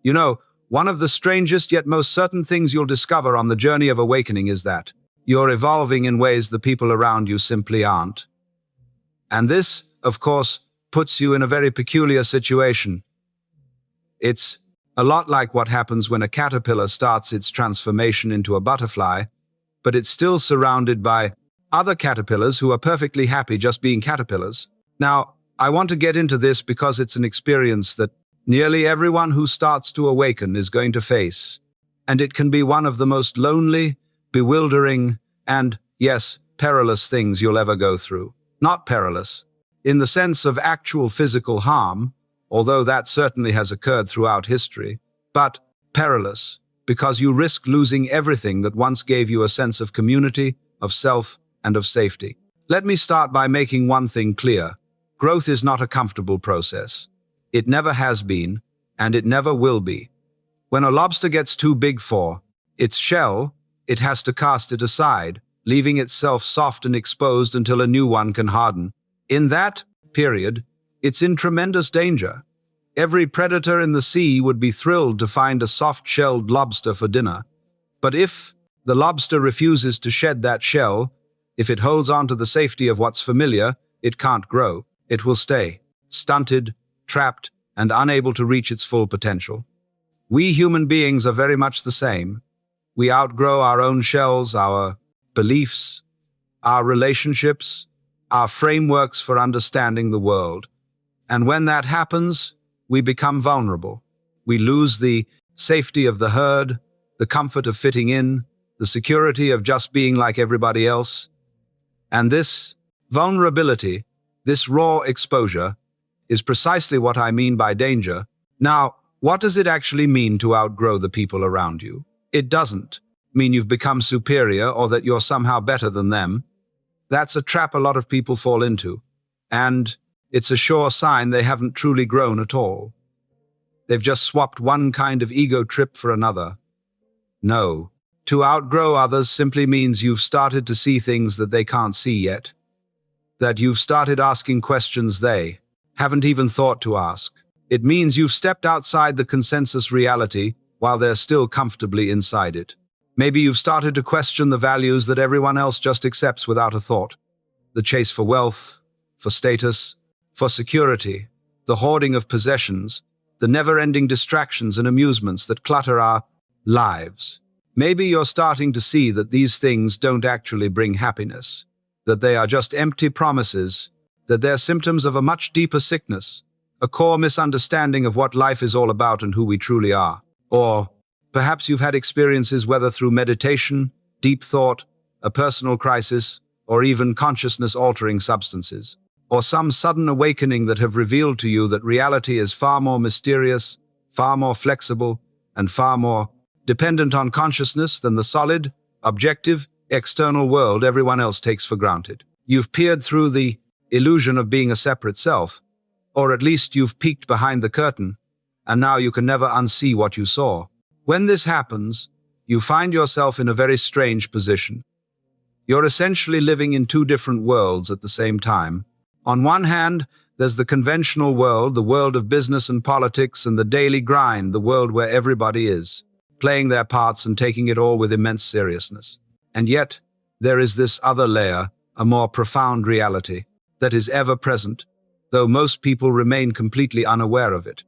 You know, one of the strangest yet most certain things you'll discover on the journey of awakening is that you're evolving in ways the people around you simply aren't. And this, of course, puts you in a very peculiar situation. It's a lot like what happens when a caterpillar starts its transformation into a butterfly, but it's still surrounded by other caterpillars who are perfectly happy just being caterpillars. Now, I want to get into this because it's an experience that nearly everyone who starts to awaken is going to face, and it can be one of the most lonely, bewildering, and, yes, perilous things you'll ever go through. Not perilous, in the sense of actual physical harm, although that certainly has occurred throughout history, but perilous, because you risk losing everything that once gave you a sense of community, of self, and of safety. Let me start by making one thing clear. Growth is not a comfortable process. It never has been, and it never will be. When a lobster gets too big for its shell, it has to cast it aside, leaving itself soft and exposed until a new one can harden. In that period, it's in tremendous danger. Every predator in the sea would be thrilled to find a soft-shelled lobster for dinner. But if the lobster refuses to shed that shell, if it holds on to the safety of what's familiar, it can't grow. It will stay, stunted, trapped, and unable to reach its full potential. We human beings are very much the same. We outgrow our own shells, our beliefs, our relationships, our frameworks for understanding the world. And when that happens, we become vulnerable. We lose the safety of the herd, the comfort of fitting in, the security of just being like everybody else. And this vulnerability, this raw exposure, is precisely what I mean by danger. Now, what does it actually mean to outgrow the people around you? It doesn't mean you've become superior or that you're somehow better than them. That's a trap a lot of people fall into, and it's a sure sign they haven't truly grown at all. They've just swapped one kind of ego trip for another. No, to outgrow others simply means you've started to see things that they can't see yet, that you've started asking questions they haven't even thought to ask. It means you've stepped outside the consensus reality while they're still comfortably inside it. Maybe you've started to question the values that everyone else just accepts without a thought. The chase for wealth, for status, for security, the hoarding of possessions, the never-ending distractions and amusements that clutter our lives. Maybe you're starting to see that these things don't actually bring happiness, that they are just empty promises, that they're symptoms of a much deeper sickness, a core misunderstanding of what life is all about and who we truly are. Or perhaps you've had experiences, whether through meditation, deep thought, a personal crisis, or even consciousness-altering substances, or some sudden awakening that have revealed to you that reality is far more mysterious, far more flexible, and far more dependent on consciousness than the solid, objective, external world everyone else takes for granted. You've peered through the illusion of being a separate self, or at least you've peeked behind the curtain, and now you can never unsee what you saw. When this happens, you find yourself in a very strange position. You're essentially living in two different worlds at the same time. On one hand, there's the conventional world, the world of business and politics and the daily grind, the world where everybody is playing their parts and taking it all with immense seriousness. And yet, there is this other layer, a more profound reality, that is ever present, though most people remain completely unaware of it.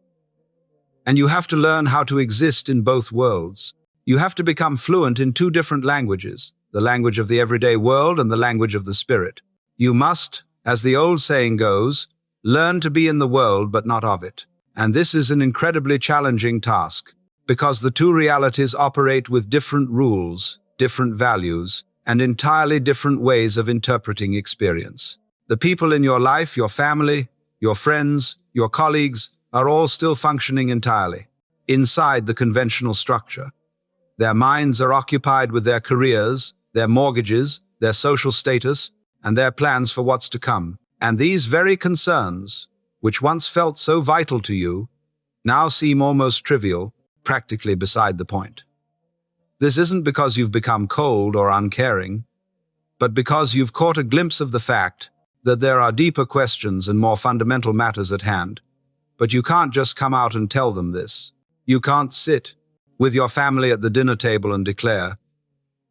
And you have to learn how to exist in both worlds. You have to become fluent in two different languages, the language of the everyday world and the language of the spirit. You must, as the old saying goes, learn to be in the world but not of it. And this is an incredibly challenging task, because the two realities operate with different rules, different values, and entirely different ways of interpreting experience. The people in your life, your family, your friends, your colleagues, are all still functioning entirely inside the conventional structure. Their minds are occupied with their careers, their mortgages, their social status, and their plans for what's to come. And these very concerns, which once felt so vital to you, now seem almost trivial, practically beside the point. This isn't because you've become cold or uncaring, but because you've caught a glimpse of the fact that there are deeper questions and more fundamental matters at hand. But you can't just come out and tell them this. You can't sit with your family at the dinner table and declare,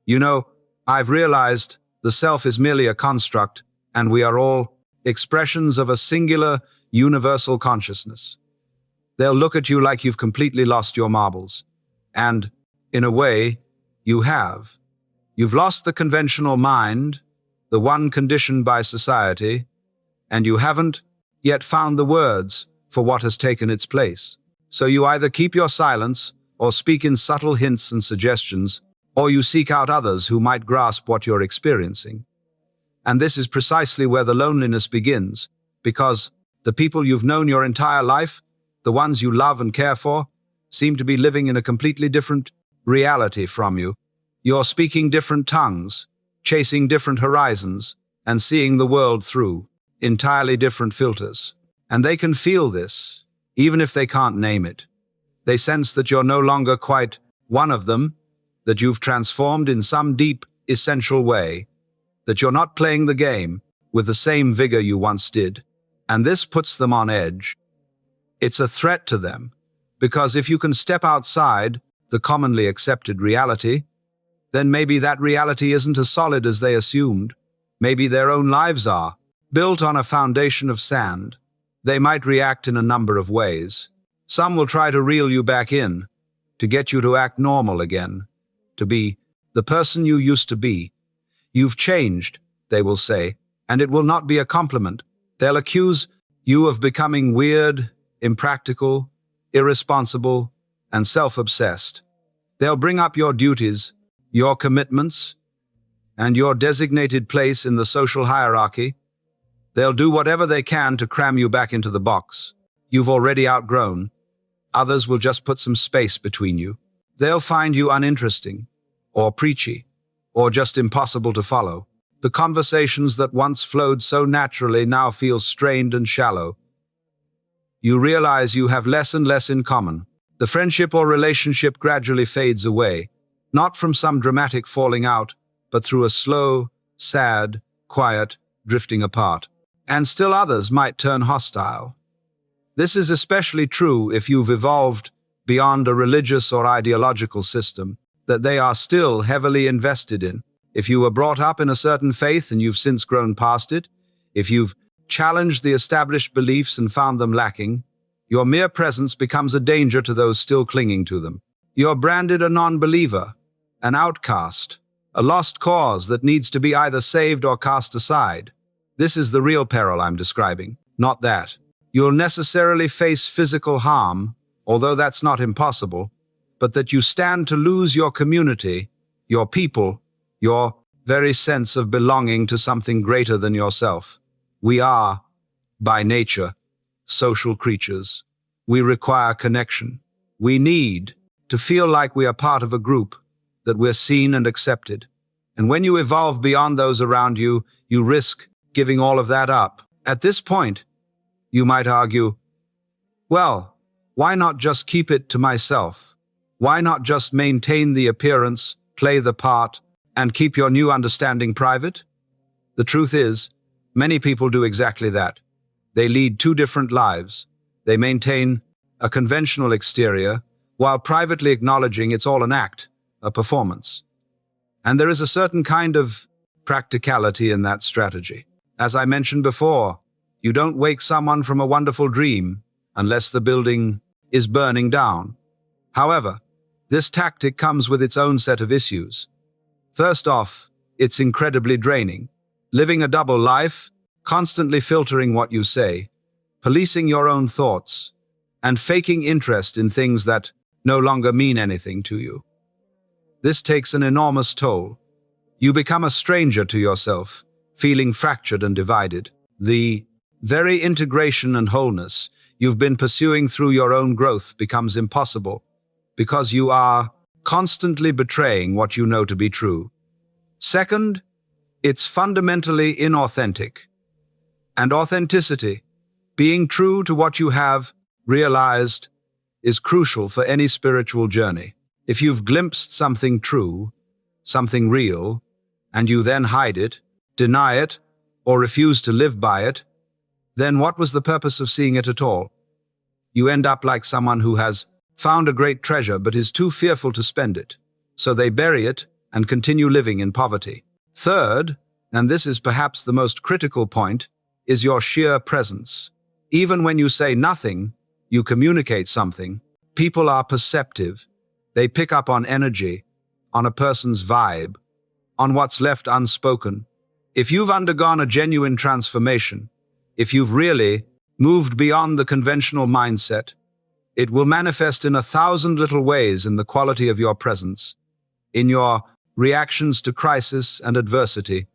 "You know, I've realized the self is merely a construct, and we are all expressions of a singular, universal consciousness." They'll look at you like you've completely lost your marbles. And, in a way, you have. You've lost the conventional mind, the one conditioned by society, and you haven't yet found the words for what has taken its place. So you either keep your silence, or speak in subtle hints and suggestions, or you seek out others who might grasp what you're experiencing. And this is precisely where the loneliness begins, because the people you've known your entire life, the ones you love and care for, seem to be living in a completely different reality from you. You're speaking different tongues, chasing different horizons, and seeing the world through entirely different filters. And they can feel this, even if they can't name it. They sense that you're no longer quite one of them, that you've transformed in some deep, essential way, that you're not playing the game with the same vigor you once did. And this puts them on edge. It's a threat to them, because if you can step outside the commonly accepted reality, then maybe that reality isn't as solid as they assumed. Maybe their own lives are, built on a foundation of sand. They might react in a number of ways. Some will try to reel you back in, to get you to act normal again, to be the person you used to be. You've changed, they will say, and it will not be a compliment. They'll accuse you of becoming weird, impractical, irresponsible, and self-obsessed. They'll bring up your duties, your commitments, and your designated place in the social hierarchy. They'll do whatever they can to cram you back into the box you've already outgrown. Others will just put some space between you. They'll find you uninteresting, or preachy, or just impossible to follow. The conversations that once flowed so naturally now feel strained and shallow. You realize you have less and less in common. The friendship or relationship gradually fades away, not from some dramatic falling out, but through a slow, sad, quiet drifting apart. And still others might turn hostile. This is especially true if you've evolved beyond a religious or ideological system that they are still heavily invested in. If you were brought up in a certain faith and you've since grown past it, if you've challenged the established beliefs and found them lacking, your mere presence becomes a danger to those still clinging to them. You're branded a non-believer, an outcast, a lost cause that needs to be either saved or cast aside. This is the real peril I'm describing, not that. You'll necessarily face physical harm, although that's not impossible, but that you stand to lose your community, your people, your very sense of belonging to something greater than yourself. We are, by nature, social creatures. We require connection. We need to feel like we are part of a group, that we're seen and accepted. And when you evolve beyond those around you, you risk giving all of that up. At this point, you might argue, well, why not just keep it to myself? Why not just maintain the appearance, play the part, and keep your new understanding private? The truth is, many people do exactly that. They lead two different lives. They maintain a conventional exterior, while privately acknowledging it's all an act, a performance. And there is a certain kind of practicality in that strategy. As I mentioned before, you don't wake someone from a wonderful dream unless the building is burning down. However, this tactic comes with its own set of issues. First off, it's incredibly draining. Living a double life, constantly filtering what you say, policing your own thoughts, and faking interest in things that no longer mean anything to you. This takes an enormous toll. You become a stranger to yourself, feeling fractured and divided. The very integration and wholeness you've been pursuing through your own growth becomes impossible, because you are constantly betraying what you know to be true. Second, it's fundamentally inauthentic. And authenticity, being true to what you have realized, is crucial for any spiritual journey. If you've glimpsed something true, something real, and you then hide it, deny it, or refuse to live by it, then what was the purpose of seeing it at all? You end up like someone who has found a great treasure but is too fearful to spend it, so they bury it and continue living in poverty. Third, and this is perhaps the most critical point, is your sheer presence. Even when you say nothing, you communicate something. People are perceptive. They pick up on energy, on a person's vibe, on what's left unspoken. If you've undergone a genuine transformation, if you've really moved beyond the conventional mindset, it will manifest in 1,000 little ways in the quality of your presence, in your reactions to crisis and adversity,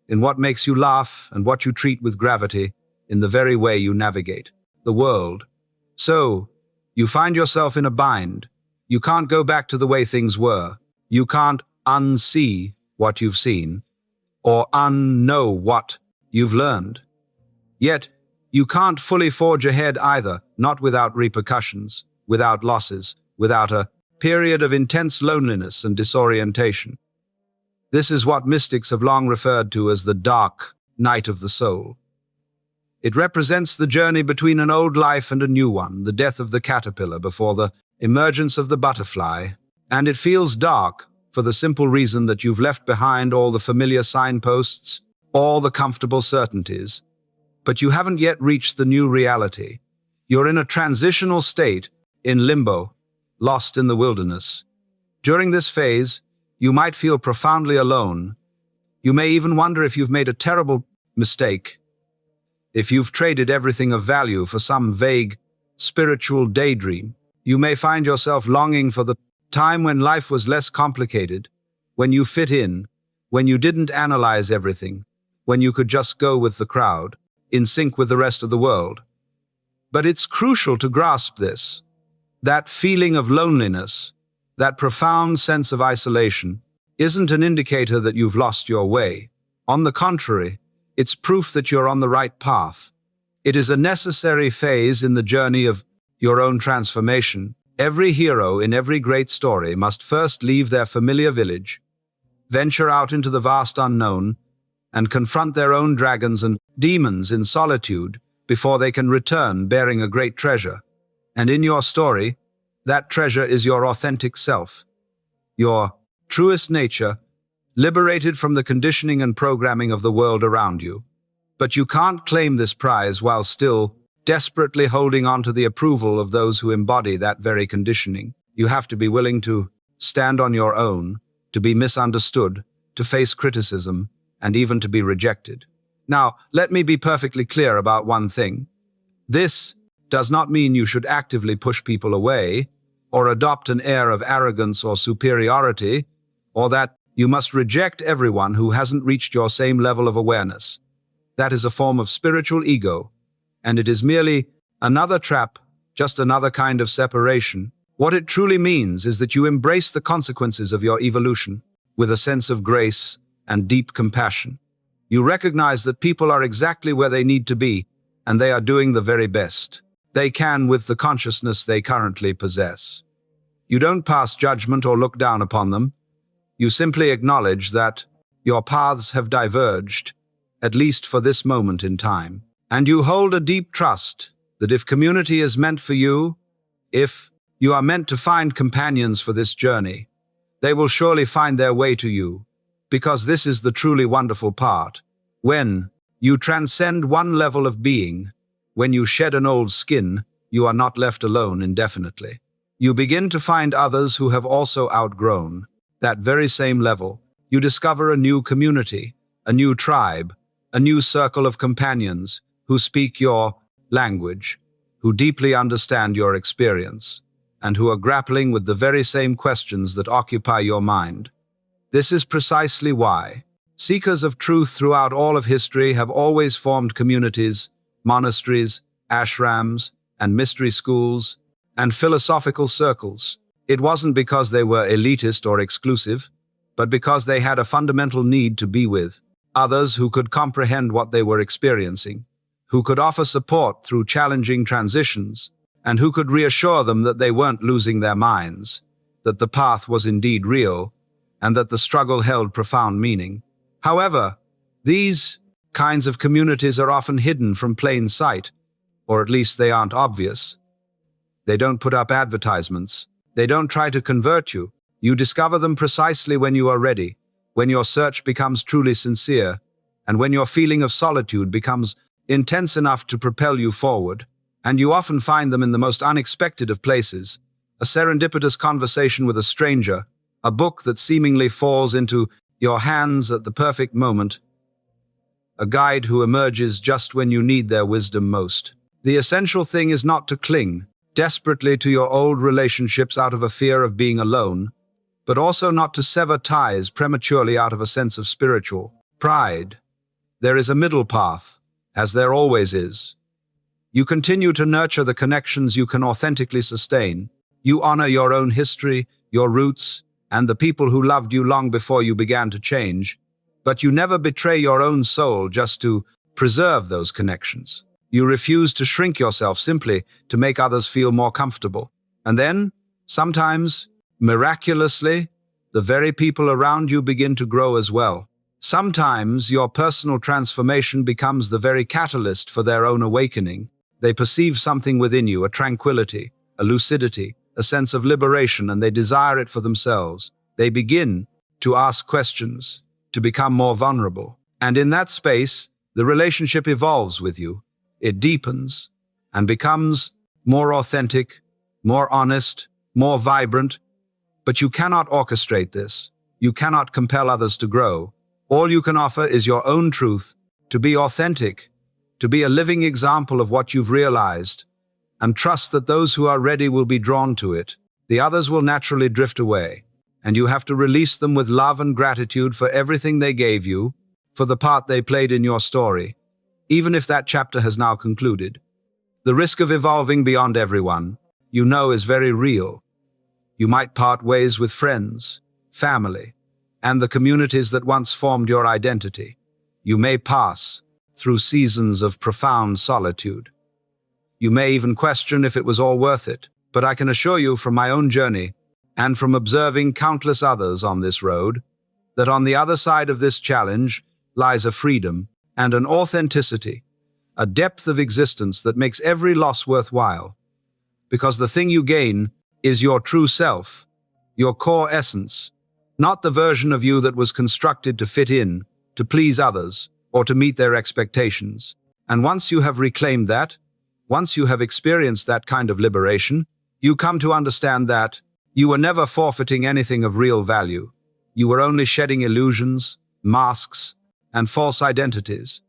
in what makes you laugh and what you treat with gravity, in the very way you navigate the world. So, you find yourself in a bind. You can't go back to the way things were. You can't unsee what you've seen, or unknow what you've learned. Yet, you can't fully forge ahead either, not without repercussions, without losses, without a period of intense loneliness and disorientation. This is what mystics have long referred to as the dark night of the soul. It represents the journey between an old life and a new one, the death of the caterpillar before the emergence of the butterfly. And it feels dark for the simple reason that you've left behind all the familiar signposts, all the comfortable certainties. But you haven't yet reached the new reality. You're in a transitional state, in limbo, lost in the wilderness. During this phase, you might feel profoundly alone. You may even wonder if you've made a terrible mistake, if you've traded everything of value for some vague, spiritual daydream. You may find yourself longing for the time when life was less complicated, when you fit in, when you didn't analyze everything, when you could just go with the crowd, in sync with the rest of the world. But it's crucial to grasp this. That feeling of loneliness, that profound sense of isolation, isn't an indicator that you've lost your way. On the contrary, it's proof that you're on the right path. It is a necessary phase in the journey of your own transformation. Every hero in every great story must first leave their familiar village, venture out into the vast unknown, and confront their own dragons and demons in solitude before they can return bearing a great treasure. And in your story, that treasure is your authentic self, your truest nature, liberated from the conditioning and programming of the world around you. But you can't claim this prize while still desperately holding on to the approval of those who embody that very conditioning. You have to be willing to stand on your own, to be misunderstood, to face criticism, and even to be rejected. Now, let me be perfectly clear about one thing. This does not mean you should actively push people away, or adopt an air of arrogance or superiority, or that you must reject everyone who hasn't reached your same level of awareness. That is a form of spiritual ego, and it is merely another trap, just another kind of separation. What it truly means is that you embrace the consequences of your evolution with a sense of grace and deep compassion. You recognize that people are exactly where they need to be, and they are doing the very best they can with the consciousness they currently possess. You don't pass judgment or look down upon them. You simply acknowledge that your paths have diverged, at least for this moment in time. And you hold a deep trust that if community is meant for you, if you are meant to find companions for this journey, they will surely find their way to you, because this is the truly wonderful part. When you transcend one level of being, when you shed an old skin, you are not left alone indefinitely. You begin to find others who have also outgrown that very same level. You discover a new community, a new tribe, a new circle of companions who speak your language, who deeply understand your experience, and who are grappling with the very same questions that occupy your mind. This is precisely why seekers of truth throughout all of history have always formed communities, monasteries, ashrams, and mystery schools, and philosophical circles. It wasn't because they were elitist or exclusive, but because they had a fundamental need to be with others who could comprehend what they were experiencing, who could offer support through challenging transitions, and who could reassure them that they weren't losing their minds, that the path was indeed real, and that the struggle held profound meaning. However, these kinds of communities are often hidden from plain sight, or at least they aren't obvious. They don't put up advertisements. They don't try to convert you. You discover them precisely when you are ready, when your search becomes truly sincere, and when your feeling of solitude becomes intense enough to propel you forward. And you often find them in the most unexpected of places: a serendipitous conversation with a stranger, a book that seemingly falls into your hands at the perfect moment, a guide who emerges just when you need their wisdom most. The essential thing is not to cling desperately to your old relationships out of a fear of being alone, but also not to sever ties prematurely out of a sense of spiritual pride. There is a middle path, as there always is. You continue to nurture the connections you can authentically sustain. You honor your own history, your roots, and the people who loved you long before you began to change, but you never betray your own soul just to preserve those connections. You refuse to shrink yourself simply to make others feel more comfortable. And then, sometimes, miraculously, the very people around you begin to grow as well. Sometimes your personal transformation becomes the very catalyst for their own awakening. They perceive something within you, a tranquility, a lucidity, a sense of liberation, and they desire it for themselves. They begin to ask questions, to become more vulnerable. And in that space, the relationship evolves with you. It deepens and becomes more authentic, more honest, more vibrant. But you cannot orchestrate this. You cannot compel others to grow. All you can offer is your own truth, to be authentic, to be a living example of what you've realized, and trust that those who are ready will be drawn to it. The others will naturally drift away, and you have to release them with love and gratitude for everything they gave you, for the part they played in your story, even if that chapter has now concluded. The risk of evolving beyond everyone, you know, is very real. You might part ways with friends, family, and the communities that once formed your identity. You may pass through seasons of profound solitude. You may even question if it was all worth it, but I can assure you from my own journey, and from observing countless others on this road, that on the other side of this challenge lies a freedom and an authenticity, a depth of existence that makes every loss worthwhile. Because the thing you gain is your true self, your core essence, not the version of you that was constructed to fit in, to please others, or to meet their expectations. And once you have reclaimed that, once you have experienced that kind of liberation, you come to understand that you were never forfeiting anything of real value. You were only shedding illusions, masks, and false identities.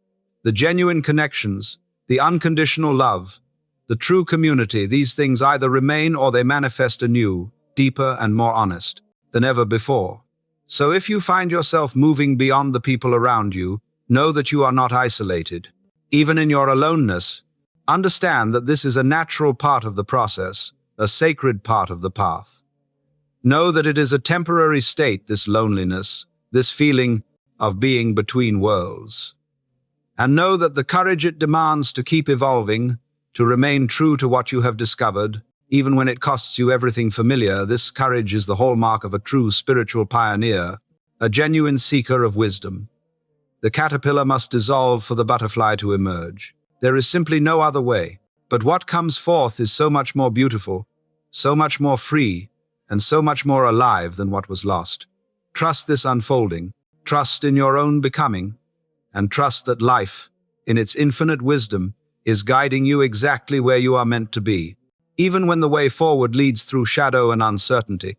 The genuine connections, the unconditional love, the true community, these things either remain or they manifest anew, deeper and more honest than ever before. So if you find yourself moving beyond the people around you, know that you are not isolated. Even in your aloneness, understand that this is a natural part of the process, a sacred part of the path. Know that it is a temporary state, this loneliness, this feeling of being between worlds. And know that the courage it demands to keep evolving, to remain true to what you have discovered, even when it costs you everything familiar, this courage is the hallmark of a true spiritual pioneer, a genuine seeker of wisdom. The caterpillar must dissolve for the butterfly to emerge. There is simply no other way. But what comes forth is so much more beautiful, so much more free, and so much more alive than what was lost. Trust this unfolding, trust in your own becoming, and trust that life, in its infinite wisdom, is guiding you exactly where you are meant to be. Even when the way forward leads through shadow and uncertainty,